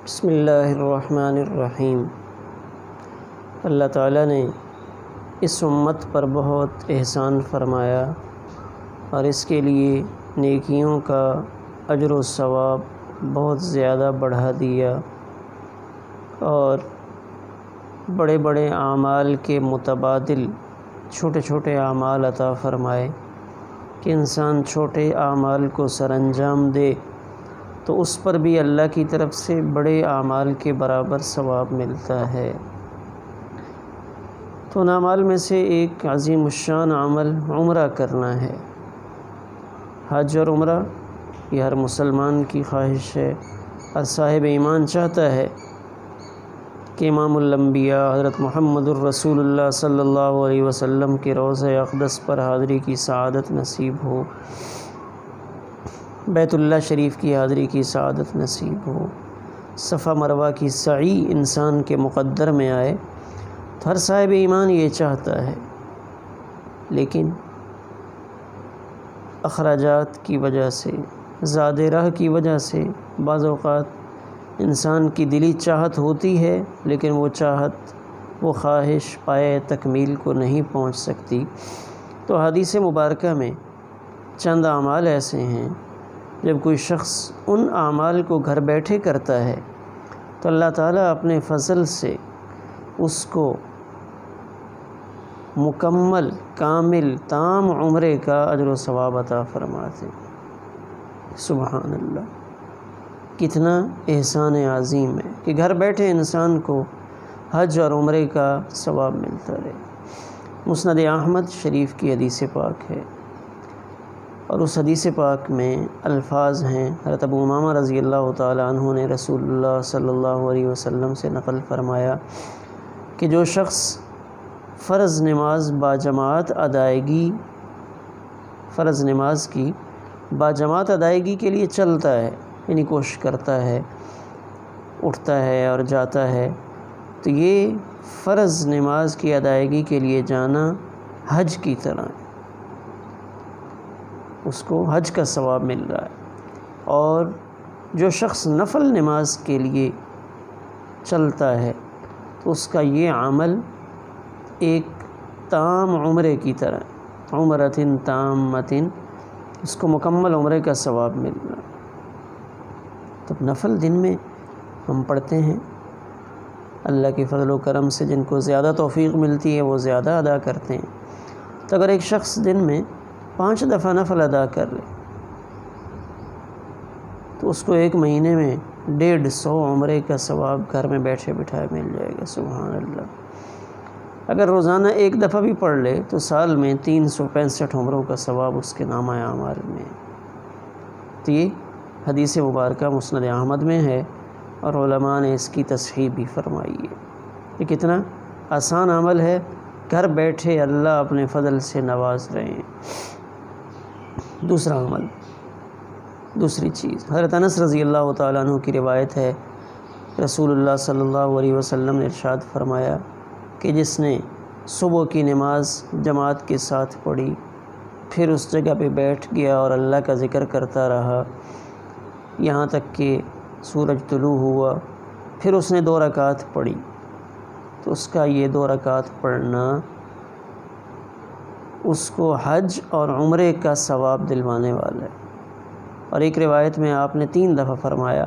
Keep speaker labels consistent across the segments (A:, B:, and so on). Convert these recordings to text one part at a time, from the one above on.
A: بسم اللہ الرحمن الرحیم۔ اللہ تعالیٰ نے اس امت پر بہت احسان فرمایا اور اس کے لیے نیکیوں کا اجر و ثواب بہت زیادہ بڑھا دیا اور بڑے بڑے اعمال کے متبادل چھوٹے چھوٹے اعمال عطا فرمائے کہ انسان چھوٹے اعمال کو سر انجام دے تو اس پر بھی اللہ کی طرف سے بڑے اعمال کے برابر ثواب ملتا ہے۔ تو ان اعمال میں سے ایک عظیم الشان عمل عمرہ کرنا ہے۔ حج اور عمرہ یہ ہر مسلمان کی خواہش ہے، ہر صاحب ایمان چاہتا ہے کہ امام الانبیاء حضرت محمد الرسول اللہ صلی اللہ علیہ وسلم کے روضہ اقدس پر حاضری کی سعادت نصیب ہو، بیت اللہ شریف کی حاضری کی سعادت نصیب ہو، صفا مروہ کی سعی انسان کے مقدر میں آئے، تو ہر صاحب ایمان یہ چاہتا ہے، لیکن اخراجات کی وجہ سے، زاد راہ کی وجہ سے بعض اوقات انسان کی دلی چاہت ہوتی ہے لیکن وہ چاہت، وہ خواہش پائے تکمیل کو نہیں پہنچ سکتی۔ تو حدیث مبارکہ میں چند اعمال ایسے ہیں جب کوئی شخص ان اعمال کو گھر بیٹھے کرتا ہے تو اللہ تعالیٰ اپنے فضل سے اس کو مکمل، کامل، تام عمرے کا اجر و ثواب عطا فرماتے ہیں۔ سبحان اللہ، کتنا احسان عظیم ہے کہ گھر بیٹھے انسان کو حج اور عمرے کا ثواب ملتا رہے۔ مسند احمد شریف کی حدیث پاک ہے اور اس حدیث پاک میں الفاظ ہیں، حضرت ابو امامہ رضی اللہ تعالیٰ عنہ نے رسول اللہ صلی اللہ علیہ وسلم سے نقل فرمایا کہ جو شخص فرض نماز باجماعت ادائیگی، فرض نماز کی باجماعت ادائیگی کے لیے چلتا ہے، یعنی کوشش کرتا ہے، اٹھتا ہے اور جاتا ہے، تو یہ فرض نماز کی ادائیگی کے لیے جانا حج کی طرح ہے، اس کو حج کا ثواب مل رہا ہے۔ اور جو شخص نفل نماز کے لیے چلتا ہے تو اس کا یہ عمل ایک تام عمرے کی طرح، عمرۃ تامۃ، اس کو مکمل عمرے کا ثواب مل رہا ہے۔ تو نفل دن میں ہم پڑھتے ہیں، اللہ کے فضل و کرم سے جن کو زیادہ توفیق ملتی ہے وہ زیادہ ادا کرتے ہیں۔ تو اگر ایک شخص دن میں 5 دفعہ نفل ادا کر لے تو اس کو ایک مہینے میں 150 عمرے کا ثواب گھر میں بیٹھے بٹھائے مل جائے گا۔ سبحان اللہ، اگر روزانہ ایک دفعہ بھی پڑھ لے تو سال میں 365 عمروں کا ثواب اس کے نامہ اعمال میں۔ تو یہ حدیث مبارکہ مسند احمد میں ہے اور علماء نے اس کی تصحیح بھی فرمائی ہے۔ یہ کتنا آسان عمل ہے، گھر بیٹھے اللہ اپنے فضل سے نواز رہے ہیں۔ دوسرا عمل، دوسری چیز، حضرت انس رضی اللہ تعالیٰ عنہ کی روایت ہے، رسول اللہ صلی اللہ علیہ وسلم نے ارشاد فرمایا کہ جس نے صبح کی نماز جماعت کے ساتھ پڑھی، پھر اس جگہ پہ بیٹھ گیا اور اللہ کا ذکر کرتا رہا یہاں تک کہ سورج طلوع ہوا، پھر اس نے 2 رکعت پڑھی، تو اس کا یہ 2 رکعت پڑھنا اس کو حج اور عمرے کا ثواب دلوانے والا ہے۔ اور ایک روایت میں آپ نے 3 دفعہ فرمایا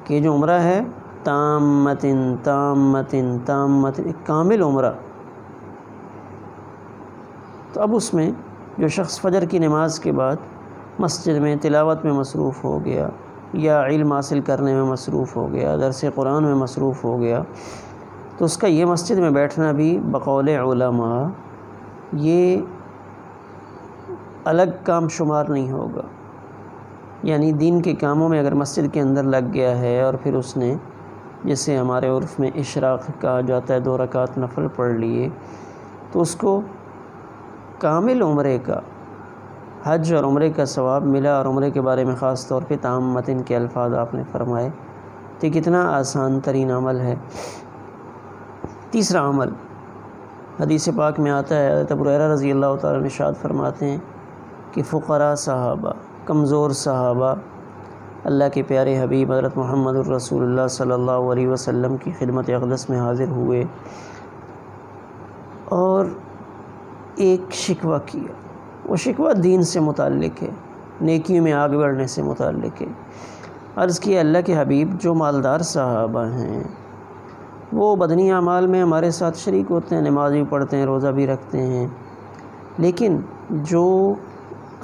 A: کہ جو عمرہ ہے تامۃ تامۃ تامۃ، ایک کامل عمرہ۔ تو اب اس میں جو شخص فجر کی نماز کے بعد مسجد میں تلاوت میں مصروف ہو گیا یا علم حاصل کرنے میں مصروف ہو گیا، درس قرآن میں مصروف ہو گیا، تو اس کا یہ مسجد میں بیٹھنا بھی بقول علماء یہ الگ کام شمار نہیں ہوگا۔ یعنی دین کے کاموں میں اگر مسجد کے اندر لگ گیا ہے اور پھر اس نے، جیسے ہمارے عرف میں اشراق کہا جاتا ہے، 2 رکعت نفل پڑھ لیے، تو اس کو کامل عمرے کا، حج اور عمرے کا ثواب ملا۔ اور عمرے کے بارے میں خاص طور پہ تامۃ کے الفاظ آپ نے فرمائے، تو یہ کتنا آسان ترین عمل ہے۔ تیسرا عمل حدیث پاک میں آتا ہے، حضرت ابو ہریرہ رضی اللہ تعالیٰ عنہ ارشاد فرماتے ہیں کہ فقراء صحابہ، کمزور صحابہ اللہ کے پیارے حبیب حضرت محمد الرسول اللہ صلی اللہ علیہ وسلم کی خدمت اقدس میں حاضر ہوئے اور ایک شکوہ کیا. وہ شکوہ دین سے متعلق ہے، نیکیوں میں آگے بڑھنے سے متعلق ہے. عرض کیا اللہ کے حبیب، جو مالدار صحابہ ہیں وہ بدنی اعمال میں ہمارے ساتھ شریک ہوتے ہیں، نماز بھی پڑھتے ہیں، روزہ بھی رکھتے ہیں، لیکن جو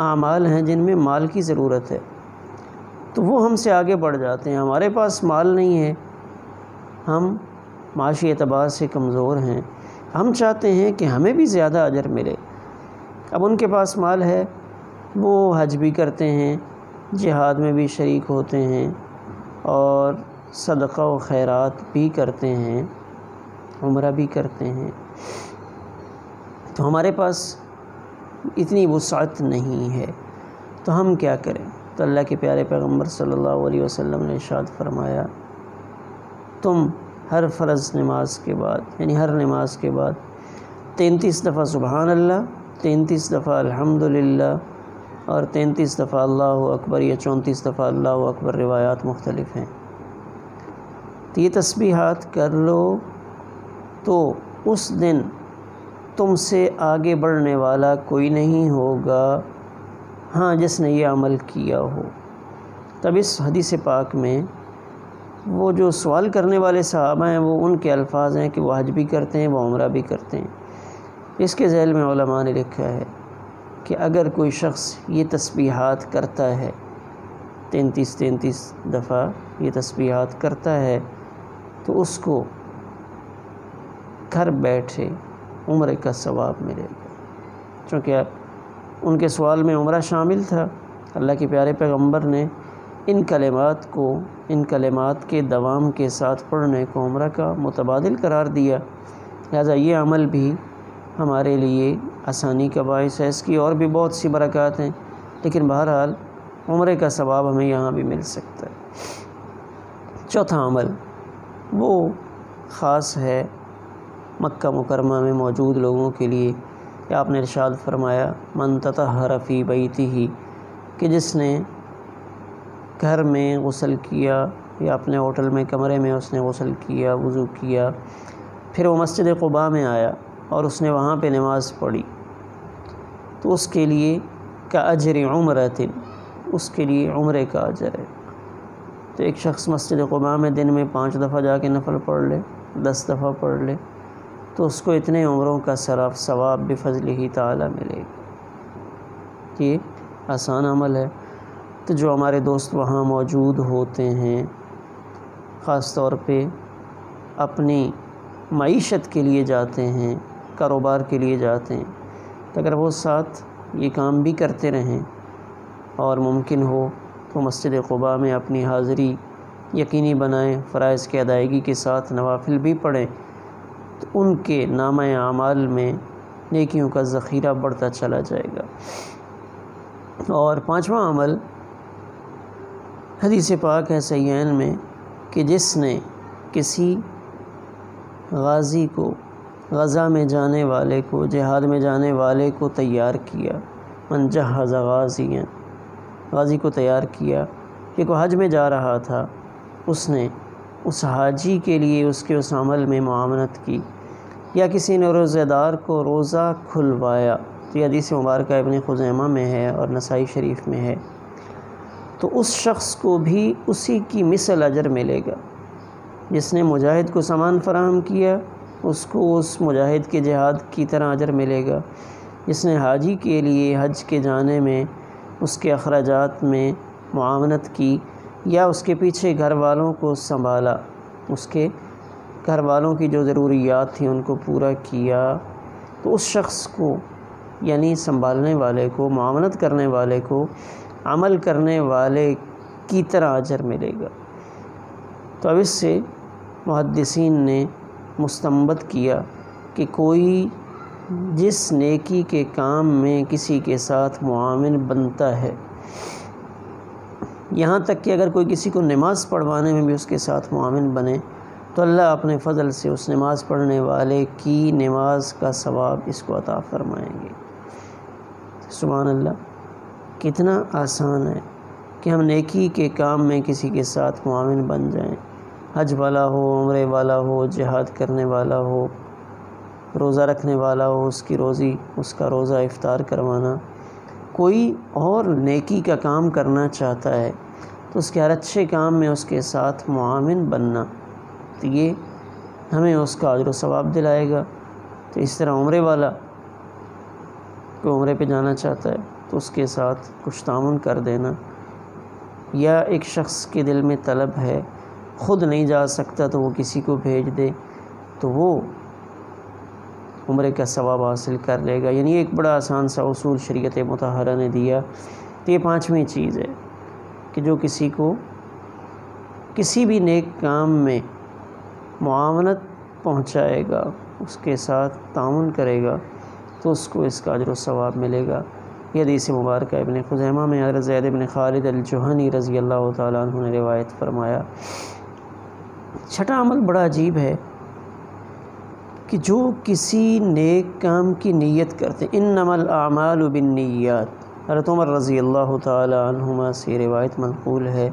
A: اعمال ہیں جن میں مال کی ضرورت ہے تو وہ ہم سے آگے بڑھ جاتے ہیں. ہمارے پاس مال نہیں ہے، ہم معاشی اعتبار سے کمزور ہیں، ہم چاہتے ہیں کہ ہمیں بھی زیادہ اجر ملے. اب ان کے پاس مال ہے، وہ حج بھی کرتے ہیں، جہاد میں بھی شریک ہوتے ہیں اور صدقہ و خیرات بھی کرتے ہیں، عمرہ بھی کرتے ہیں. تو ہمارے پاس اتنی وسعت نہیں ہے، تو ہم کیا کریں؟ تو اللہ کے پیارے پیغمبر صلی اللہ علیہ وسلم نے ارشاد فرمایا، تم ہر فرض نماز کے بعد، یعنی ہر نماز کے بعد 33 دفعہ سبحان اللہ، 33 دفعہ الحمدللہ اور 33 دفعہ اللہ اکبر یا 34 دفعہ اللہ اکبر، روایات مختلف ہیں. تو یہ تسبیحات کر لو تو اس دن تم سے آگے بڑھنے والا کوئی نہیں ہوگا، ہاں جس نے یہ عمل کیا ہو. تب اس حدیث پاک میں وہ جو سوال کرنے والے صحابہ ہیں وہ ان کے الفاظ ہیں کہ وہ حج بھی کرتے ہیں، وہ عمرہ بھی کرتے ہیں. اس کے ذیل میں علماء نے لکھا ہے کہ اگر کوئی شخص یہ تسبیحات کرتا ہے، 33 دفعہ یہ تسبیحات کرتا ہے، تو اس کو گھر بیٹھے عمرے کا ثواب ملے گا. چونکہ ان کے سوال میں عمرہ شامل تھا، اللہ کے پیارے پیغمبر نے ان کلمات کے دوام کے ساتھ پڑھنے کو عمرہ کا متبادل قرار دیا. لہذا یہ عمل بھی ہمارے لیے آسانی کا باعث ہے. اس کی اور بھی بہت سی برکات ہیں، لیکن بہرحال عمرے کا ثواب ہمیں یہاں بھی مل سکتا ہے. چوتھا عمل وہ خاص ہے مکہ مکرمہ میں موجود لوگوں کے لیے کہ آپ نے ارشاد فرمایا، من تطہر فی بیتہ، کہ جس نے گھر میں غسل کیا یا اپنے ہوٹل میں کمرے میں اس نے غسل کیا، وضو کیا، پھر وہ مسجد قباء میں آیا اور اس نے وہاں پہ نماز پڑھی، تو اس کے لیے کاجر عمرۃ، اس کے لیے عمرے کا اجر ہے. تو ایک شخص مسجد قباء میں دن میں 5 دفعہ جا کے نفل پڑھ لے، 10 دفعہ پڑھ لے، تو اس کو اتنے عمروں کا ثواب بفضلہ تعالی ملے گا. یہ آسان عمل ہے. تو جو ہمارے دوست وہاں موجود ہوتے ہیں، خاص طور پہ اپنی معیشت کے لیے جاتے ہیں، کاروبار کے لیے جاتے ہیں، تو اگر وہ ساتھ یہ کام بھی کرتے رہیں اور ممکن ہو تو مسجد قباء میں اپنی حاضری یقینی بنائیں، فرائض کی ادائیگی کے ساتھ نوافل بھی پڑھیں، تو ان کے نامہ اعمال میں نیکیوں کا ذخیرہ بڑھتا چلا جائے گا. اور 5واں عمل حدیث پاک ہے صحیحین میں کہ جس نے کسی غازی کو، غزہ میں جانے والے کو، جہاد میں جانے والے کو تیار کیا، من جہز غازیا، غازی کو تیار کیا کہ کوئی حج میں جا رہا تھا، اس نے اس حاجی کے لیے اس کے اس عمل میں معاونت کی، یا کسی نے روزہ دار کو روزہ کھلوایا. تو یہ حدیث مبارکہ ابن خزیمہ میں ہے اور نسائی شریف میں ہے. تو اس شخص کو بھی اسی کی مثل اجر ملے گا. جس نے مجاہد کو سامان فراہم کیا، اس کو اس مجاہد کے جہاد کی طرح اجر ملے گا. جس نے حاجی کے لیے حج کے جانے میں اس کے اخراجات میں معاونت کی، یا اس کے پیچھے گھر والوں کو سنبھالا، اس کے گھر والوں کی جو ضروریات تھیں ان کو پورا کیا، تو اس شخص کو، یعنی سنبھالنے والے کو، معاونت کرنے والے کو عمل کرنے والے کی طرح اجر ملے گا. تو اب اس سے محدثین نے مستنبط کیا کہ کوئی جس نیکی کے کام میں کسی کے ساتھ معاون بنتا ہے، یہاں تک کہ اگر کوئی کسی کو نماز پڑھوانے میں بھی اس کے ساتھ معاون بنے، تو اللہ اپنے فضل سے اس نماز پڑھنے والے کی نماز کا ثواب اس کو عطا فرمائیں گے. سبحان اللہ، کتنا آسان ہے کہ ہم نیکی کے کام میں کسی کے ساتھ معاون بن جائیں، حج والا ہو، عمرے والا ہو، جہاد کرنے والا ہو، روزہ رکھنے والا ہو، اس کی روزی، اس کا روزہ افطار کروانا، کوئی اور نیکی کا کام کرنا چاہتا ہے تو اس کے ہر اچھے کام میں اس کے ساتھ معاون بننا، تو یہ ہمیں اس کا اجر و ثواب دلائے گا۔ تو اس طرح عمرے والا کوئی عمرے پہ جانا چاہتا ہے تو اس کے ساتھ کچھ تعاون کر دینا، یا ایک شخص کے دل میں طلب ہے، خود نہیں جا سکتا تو وہ کسی کو بھیج دے تو وہ عمرے کا ثواب حاصل کر لے گا۔ یعنی ایک بڑا آسان سا اصول شریعت مطہرہ نے دیا۔ تو یہ پانچویں چیز ہے کہ جو کسی کو کسی بھی نیک کام میں معاونت پہنچائے گا، اس کے ساتھ تعاون کرے گا تو اس کو اس کا اجر و ثواب ملے گا۔ یہ حدیث مبارکہ ابن خزیمہ میں حضرت زید بن خالد الجہنی رضی اللہ تعالیٰ عنہ نے روایت فرمایا۔ چھٹا عمل بڑا عجیب ہے کہ جو کسی نیک کام کی نیت کرتے، انما الاعمال بالنیات، حضرت عمر رضی اللہ تعالیٰ عنہما سے روایت منقول ہے،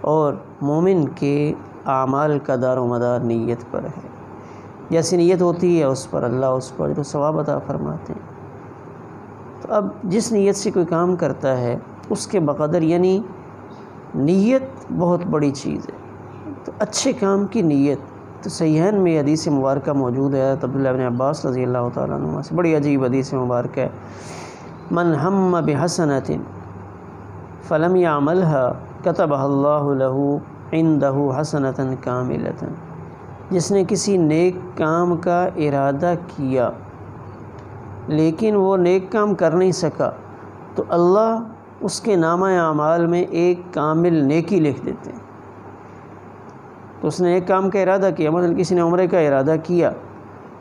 A: اور مومن کے اعمال کا دار و مدار نیت پر ہے۔ جیسی نیت ہوتی ہے اس پر اللہ اس کو اجر و ثواب عطا فرماتے ہیں۔ تو اب جس نیت سے کوئی کام کرتا ہے اس کے بقدر، یعنی نیت بہت بڑی چیز ہے، تو اچھے کام کی نیت۔ تو صحیحین میں حدیث مبارکہ موجود ہے، عبداللہ بن عباس رضی اللہ تعالیٰ عنہ سے، بڑی عجیب حدیث مبارکہ ہے۔ من ہم بحسنۃ فلم يعملها كتبها اللہ له عنده حسنۃ کاملۃ، جس نے کسی نیک کام کا ارادہ کیا لیکن وہ نیک کام کر نہیں سکا تو اللہ اس کے نامہ اعمال میں ایک کامل نیکی لکھ دیتے ہیں۔ تو اس نے ایک کام کا ارادہ کیا، مثلا کسی نے عمرے کا ارادہ کیا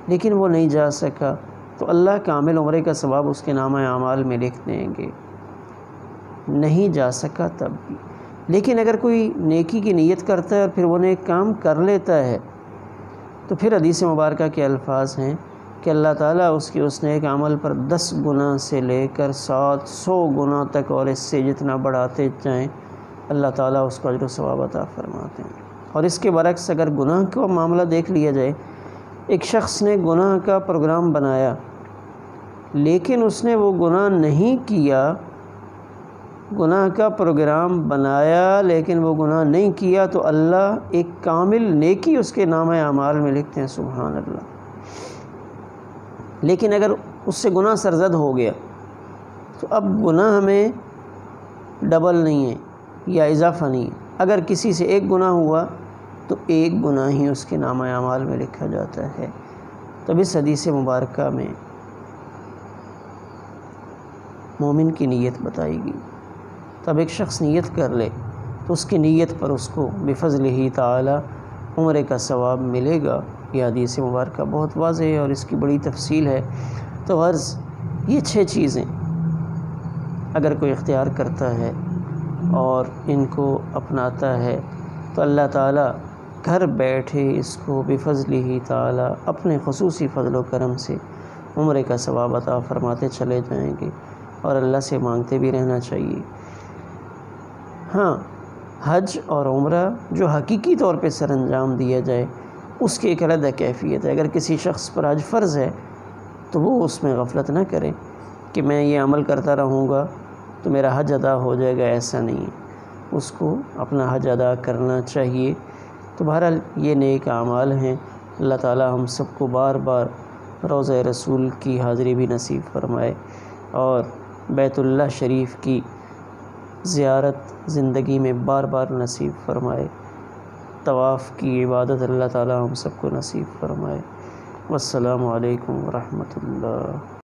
A: لیکن وہ نہیں جا سکا تو اللہ کامل عمرے کا ثواب اس کے نامہ اعمال میں لکھ دیں گے، نہیں جا سکا تب بھی۔ لیکن اگر کوئی نیکی کی نیت کرتا ہے اور پھر وہ نیک کام کر لیتا ہے تو پھر حدیث مبارکہ کے الفاظ ہیں کہ اللہ تعالیٰ اس کے اس نیک عمل پر 10 گنا سے لے کر 700 گنا تک، اور اس سے جتنا بڑھاتے جائیں اللہ تعالیٰ اس کو اجر و ثواب عطا فرماتے ہیں۔ اور اس کے برعکس اگر گناہ کا معاملہ دیکھ لیا جائے، ایک شخص نے گناہ کا پروگرام بنایا لیکن اس نے وہ گناہ نہیں کیا، گناہ کا پروگرام بنایا لیکن وہ گناہ نہیں کیا، تو اللہ ایک کامل نیکی اس کے نامہ اعمال میں لکھتے ہیں، سبحان اللہ۔ لیکن اگر اس سے گناہ سرزد ہو گیا تو اب گناہ میں ڈبل نہیں ہے یا اضافہ نہیں ہے، اگر کسی سے ایک گناہ ہوا تو ایک گناہ ہی اس کے نامہ اعمال میں لکھا جاتا ہے۔ تب اس حدیث مبارکہ میں مومن کی نیت بتائی گئی۔ تب ایک شخص نیت کر لے تو اس کی نیت پر اس کو بفضلہ تعالی عمرے کا ثواب ملے گا۔ یہ حدیث مبارکہ بہت واضح ہے اور اس کی بڑی تفصیل ہے۔ تو غرض یہ 6 چیزیں اگر کوئی اختیار کرتا ہے اور ان کو اپناتا ہے تو اللہ تعالیٰ گھر بیٹھے اس کو بفضلہ تعالی اپنے خصوصی فضل و کرم سے عمرے کا ثواب عطا فرماتے چلے جائیں گے، اور اللہ سے مانگتے بھی رہنا چاہیے۔ ہاں، حج اور عمرہ جو حقیقی طور پہ سر انجام دیا جائے اس کی ایک علیحدہ کیفیت ہے۔ اگر کسی شخص پر حج فرض ہے تو وہ اس میں غفلت نہ کرے کہ میں یہ عمل کرتا رہوں گا تو میرا حج ادا ہو جائے گا، ایسا نہیں ہے، اس کو اپنا حج ادا کرنا چاہیے۔ تو بہرحال یہ نیک اعمال ہیں۔ اللہ تعالی ہم سب کو بار بار روضہ رسول کی حاضری بھی نصیب فرمائے اور بیت اللہ شریف کی زیارت زندگی میں بار بار نصیب فرمائے، طواف کی عبادت اللہ تعالی ہم سب کو نصیب فرمائے۔ والسلام علیکم ورحمۃ اللہ۔